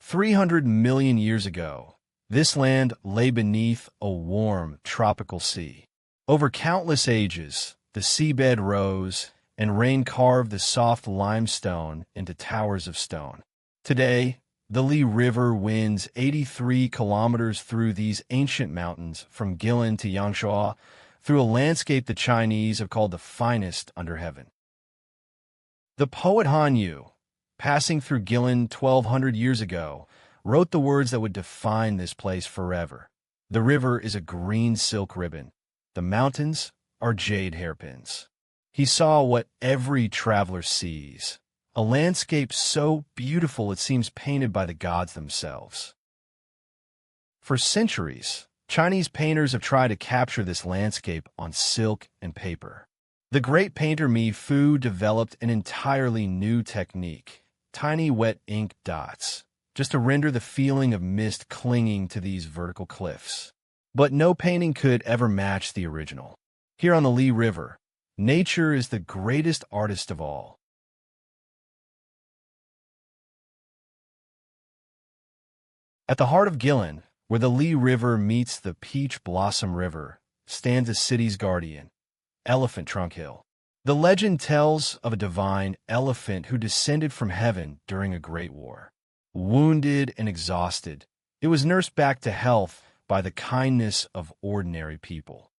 300 million years ago, this land lay beneath a warm tropical sea. Over countless ages, the seabed rose, and rain carved the soft limestone into towers of stone. Today, the Li River winds 83 kilometers through these ancient mountains from Guilin to Yangshuo, through a landscape the Chinese have called the finest under heaven. The poet Han Yu, passing through Guilin 1,200 years ago, wrote the words that would define this place forever. The river is a green silk ribbon. The mountains are jade hairpins. He saw what every traveler sees, a landscape so beautiful it seems painted by the gods themselves. For centuries, Chinese painters have tried to capture this landscape on silk and paper. The great painter Mi Fu developed an entirely new technique, tiny wet ink dots, just to render the feeling of mist clinging to these vertical cliffs. But no painting could ever match the original. Here on the Li River, nature is the greatest artist of all. At the heart of Guilin, where the Li River meets the Peach Blossom River, stands the city's guardian, Elephant Trunk Hill. The legend tells of a divine elephant who descended from heaven during a great war. Wounded and exhausted, it was nursed back to health by the kindness of ordinary people.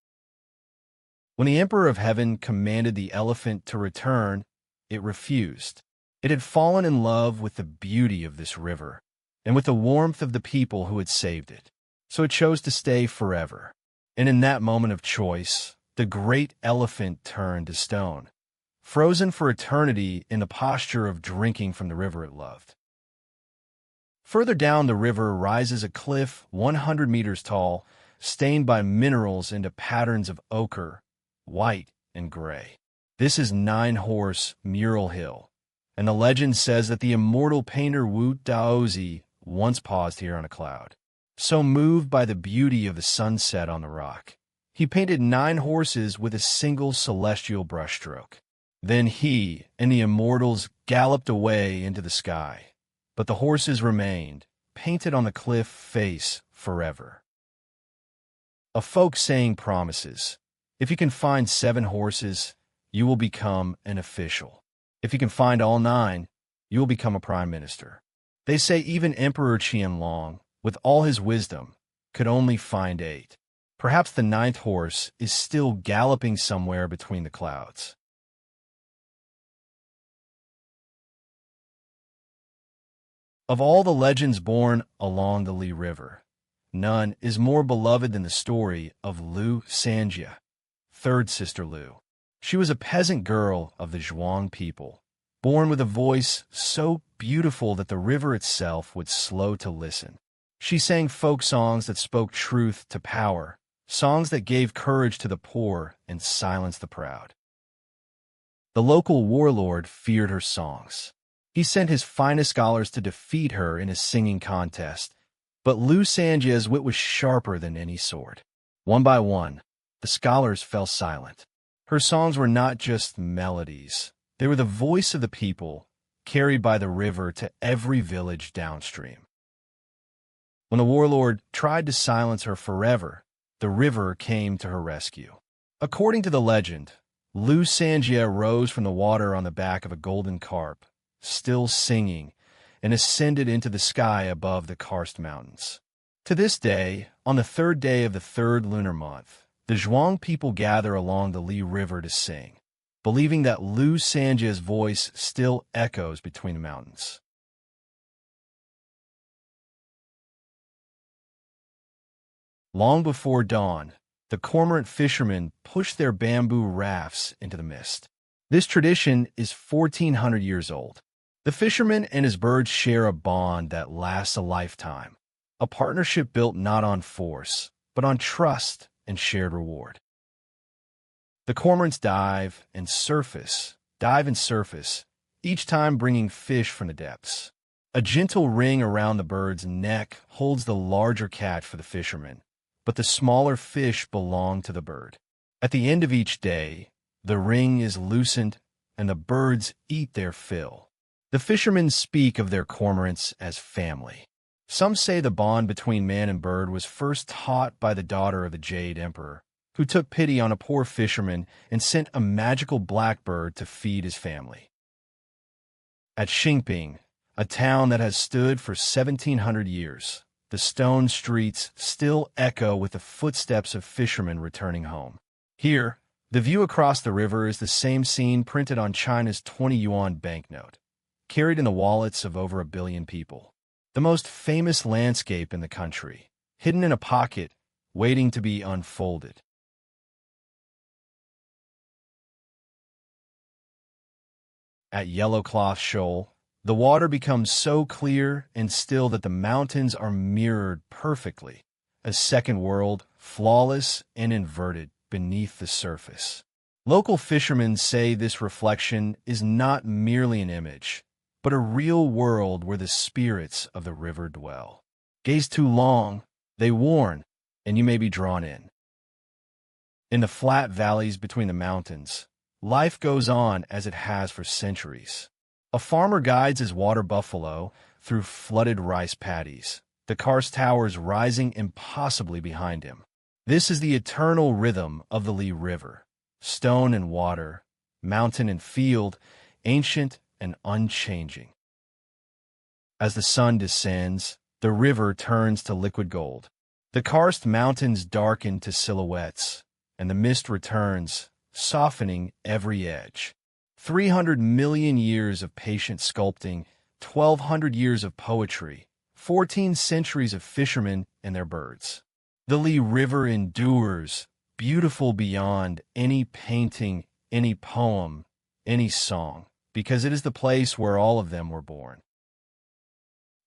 When the Emperor of Heaven commanded the elephant to return, it refused. It had fallen in love with the beauty of this river and with the warmth of the people who had saved it, so it chose to stay forever. And in that moment of choice, the great elephant turned to stone, frozen for eternity in the posture of drinking from the river it loved. Further down the river rises a cliff 100 meters tall, stained by minerals into patterns of ochre, white, and gray. This is Nine-Horse Mural Hill, and the legend says that the immortal painter Wu Daozi once paused here on a cloud. So moved by the beauty of the sunset on the rock, he painted 9 horses with a single celestial brushstroke. Then he and the immortals galloped away into the sky, but the horses remained, painted on the cliff face forever. A folk saying promises, if you can find 7 horses, you will become an official. If you can find all 9, you will become a prime minister. They say even Emperor Qianlong, with all his wisdom, could only find 8. Perhaps the 9th horse is still galloping somewhere between the clouds. Of all the legends born along the Li River, none is more beloved than the story of Liu Sanjie, third sister Liu. She was a peasant girl of the Zhuang people, born with a voice so beautiful that the river itself would slow to listen. She sang folk songs that spoke truth to power, songs that gave courage to the poor and silenced the proud. The local warlord feared her songs. He sent his finest scholars to defeat her in a singing contest, but Liu Sanjie's wit was sharper than any sword. One by one, the scholars fell silent. Her songs were not just melodies. They were the voice of the people, carried by the river to every village downstream. When the warlord tried to silence her forever, the river came to her rescue. According to the legend, Liu Sanjie rose from the water on the back of a golden carp, still singing, and ascended into the sky above the karst mountains. To this day, on the 3rd day of the 3rd lunar month, the Zhuang people gather along the Li River to sing, believing that Liu Sanjie's voice still echoes between the mountains. Long before dawn, the Cormorant fishermen pushed their bamboo rafts into the mist. This tradition is 1,400 years old. The fisherman and his birds share a bond that lasts a lifetime, a partnership built not on force, but on trust and shared reward. The cormorants dive and surface, each time bringing fish from the depths. A gentle ring around the bird's neck holds the larger catch for the fisherman, but the smaller fish belong to the bird. At the end of each day, the ring is loosened and the birds eat their fill. The fishermen speak of their cormorants as family. Some say the bond between man and bird was first taught by the daughter of the Jade Emperor, who took pity on a poor fisherman and sent a magical blackbird to feed his family. At Xingping, a town that has stood for 1,700 years, the stone streets still echo with the footsteps of fishermen returning home. Here, the view across the river is the same scene printed on China's 20 yuan banknote, carried in the wallets of over 1 billion people. The most famous landscape in the country, hidden in a pocket, waiting to be unfolded. At Yellow Cloth Shoal, the water becomes so clear and still that the mountains are mirrored perfectly, a second world, flawless and inverted, beneath the surface. Local fishermen say this reflection is not merely an image, but a real world where the spirits of the river dwell. Gaze too long, they warn, and you may be drawn in. In the flat valleys between the mountains, life goes on as it has for centuries. A farmer guides his water buffalo through flooded rice paddies, the karst towers rising impossibly behind him. This is the eternal rhythm of the Li River, stone and water, mountain and field, ancient and unchanging. As the sun descends, the river turns to liquid gold. The karst mountains darken to silhouettes, and the mist returns, softening every edge. 300 million years of patient sculpting, 1,200 years of poetry, 14 centuries of fishermen and their birds. The Li River endures, beautiful beyond any painting, any poem, any song, because it is the place where all of them were born.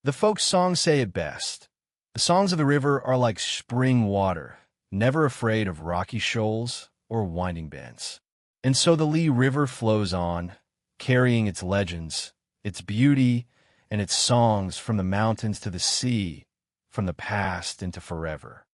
The folk songs say it best. The songs of the river are like spring water, never afraid of rocky shoals or winding bends. And so the Li River flows on, carrying its legends, its beauty, and its songs from the mountains to the sea, from the past into forever.